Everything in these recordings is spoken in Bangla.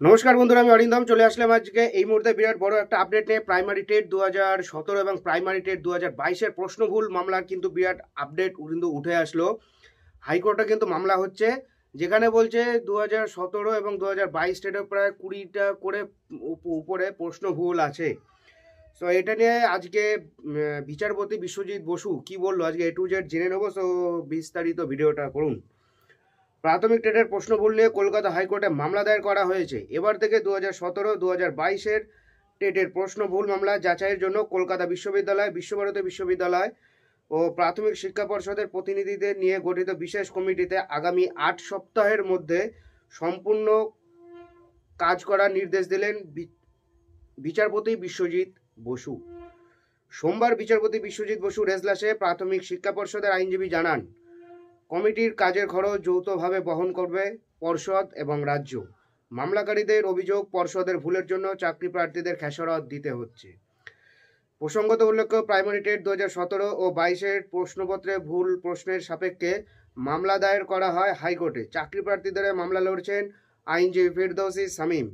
নমস্কার বন্ধুরা, আমি অরিন্দম চলে আসলাম আজকে এই মুহূর্তে বিরাট বড় একটা আপডেট নিয়ে। প্রাইমারি টেট 2017 এবং প্রাইমারি টেট 2022-এর প্রশ্ন ভুল মামলার কিন্তু বিরাট আপডেট কিন্তু উঠে আসলো। হাইকোর্টে কিন্তু মামলা হচ্ছে, যেখানে বলছে 2017 এবং 2022 টেটের প্রায় 20টা করে উপরে প্রশ্ন ভুল আছে। সো এটা নিয়ে আজকে বিচারপতি বিশ্বজিৎ বসু কি বললো আজকে A to Z জেনে নেবো। সো বিস্তারিত ভিডিওটা করুন। প্রাথমিক টেটের প্রশ্ন ভুল নিয়ে কলকাতা হাইকোর্টে মামলা দায়ের করা হয়েছে। এবার থেকে 2017-2022-এর টেটের প্রশ্ন ভুল মামলা যাচাইয়ের জন্য কলকাতা বিশ্ববিদ্যালয়, বিশ্বভারতী বিশ্ববিদ্যালয় ও প্রাথমিক শিক্ষা পর্ষদের প্রতিনিধিদের নিয়ে গঠিত বিশেষ কমিটিতে আগামী 8 সপ্তাহের মধ্যে সম্পূর্ণ কাজ করার নির্দেশ দিলেন বিচারপতি বিশ্বজিৎ বসু। সোমবার বিচারপতি বিশ্বজিৎ বসুর এজলাসে প্রাথমিক শিক্ষা পর্ষদের আইনজীবী জানান, কমিটির কাজের খরচ যৌথভাবে বহন করবে পর্ষদ এবং রাজ্য। মামলাকারীদের অভিযোগ, পর্ষদের ভুলের জন্য চাকরি প্রার্থীদের খেসারত দিতে হচ্ছে। প্রসঙ্গত উল্লেখ্য, প্রাইমারি টেট 2017 ও 22-এর প্রশ্নপত্রে ভুল প্রশ্নের সাপেক্ষে মামলা দায়ের করা হয় হাইকোর্টে। চাকরি প্রার্থীদের মামলা লড়ছেন আইনজীবী ফিরদৌসী শামীম।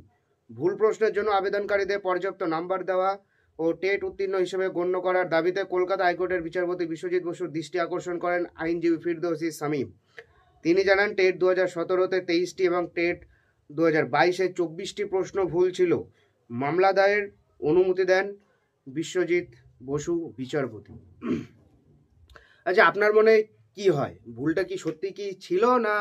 ভুল প্রশ্নের জন্য আবেদনকারীদের পর্যাপ্ত নাম্বার দেওয়া ও টেট উত্তীর্ণ হিসেবে গণ্য করার দাবিতে কলকাতা হাইকোর্টের বিচারপতি বিশ্বজিৎ বসুর দৃষ্টি আকর্ষণ করেন আইনজীবী ফিরদৌসী শামীম। তিনি জানান, টেট 2017-তে 23টি এবং টেট 2022-এ 24টি প্রশ্ন ভুল ছিল। মামলা দায়ের অনুমতি দেন বিশ্বজিৎ বসু বিচারপতি। আচ্ছা, আপনার মনে কি হয়, ভুলটা কি সত্যি কি ছিল না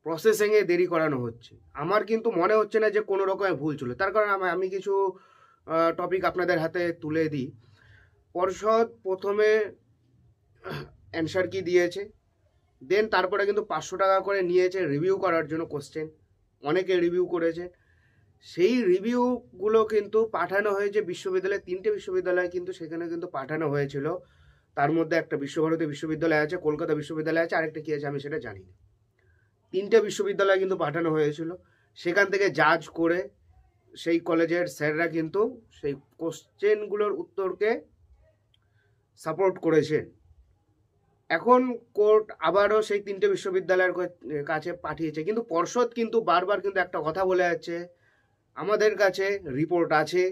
প্রসেসিংয়ে দেরি করানো হচ্ছে? আমার কিন্তু মনে হচ্ছে না যে কোনো রকমের ভুল ছিল। তার কারণ আমি কিছু টপিক আপনাদের হাতে তুলে দিই। পর্ষদ প্রথমে অ্যান্সার কি দিয়েছে, দেন তারপরে কিন্তু 500 টাকা করে নিয়েছে রিভিউ করার জন্য কোশ্চেন। অনেকে রিভিউ করেছে, সেই রিভিউগুলো কিন্তু পাঠানো হয়েছে বিশ্ববিদ্যালয়ে। 3টে বিশ্ববিদ্যালয় কিন্তু সেখানে কিন্তু পাঠানো হয়েছিল। তার মধ্যে একটা বিশ্বভারতী বিশ্ববিদ্যালয় আছে, কলকাতা বিশ্ববিদ্যালয় আছে, আরেকটা কি আছে আমি সেটা জানি না। 3টে বিশ্ববিদ্যালয় কিন্তু পাঠানো হয়েছিল। সেখান থেকে জাজ করে সেই কলেজের স্যাররা কিন্তু সেই কোশ্চেনগুলোর উত্তরকে সাপোর্ট করেছেন। এখন কোর্ট আবারও সেই 3টে বিশ্ববিদ্যালয়ের কাছে পাঠিয়েছে, কিন্তু পর্ষদ কিন্তু বারবার কিন্তু একটা কথা বলে যাচ্ছে, আমাদের কাছে রিপোর্ট আছে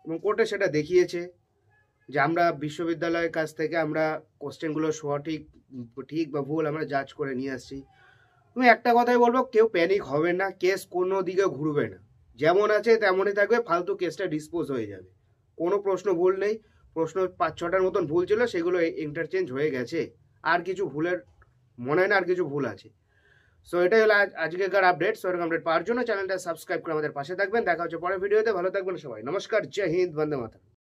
এবং কোর্টে সেটা দেখিয়েছে যে আমরা বিশ্ববিদ্যালয়ের কাছ থেকে আমরা কোশ্চেনগুলো ঠিক বা ভুল আমরা জাজ করে নিয়ে আসছি। তুমি একটা কথাই বলবো, কেউ প্যানিক হবে না, কেস কোনো দিকে ঘুরবে না, যেমন আছে তেমনই থাকবে, ফালতু কেসটা ডিসপোজ হয়ে যাবে। কোনো প্রশ্ন ভুল নেই, প্রশ্ন 5-6টার মতন ভুল ছিল, সেগুলো ইন্টারচেঞ্জ হয়ে গেছে। আর কিছু ভুলের মনে হয় না আর কিছু ভুল আছে। সো এটাই হলো আজকেকার আপডেট। সো এরকম আপডেট পাওয়ার জন্য চ্যানেলটা সাবস্ক্রাইব করে আমাদের পাশে থাকবেন। দেখা হচ্ছে পরের ভিডিওতে। ভালো থাকবেন সবাই। নমস্কার, জয় হিন্দ, বন্দে মাতরম।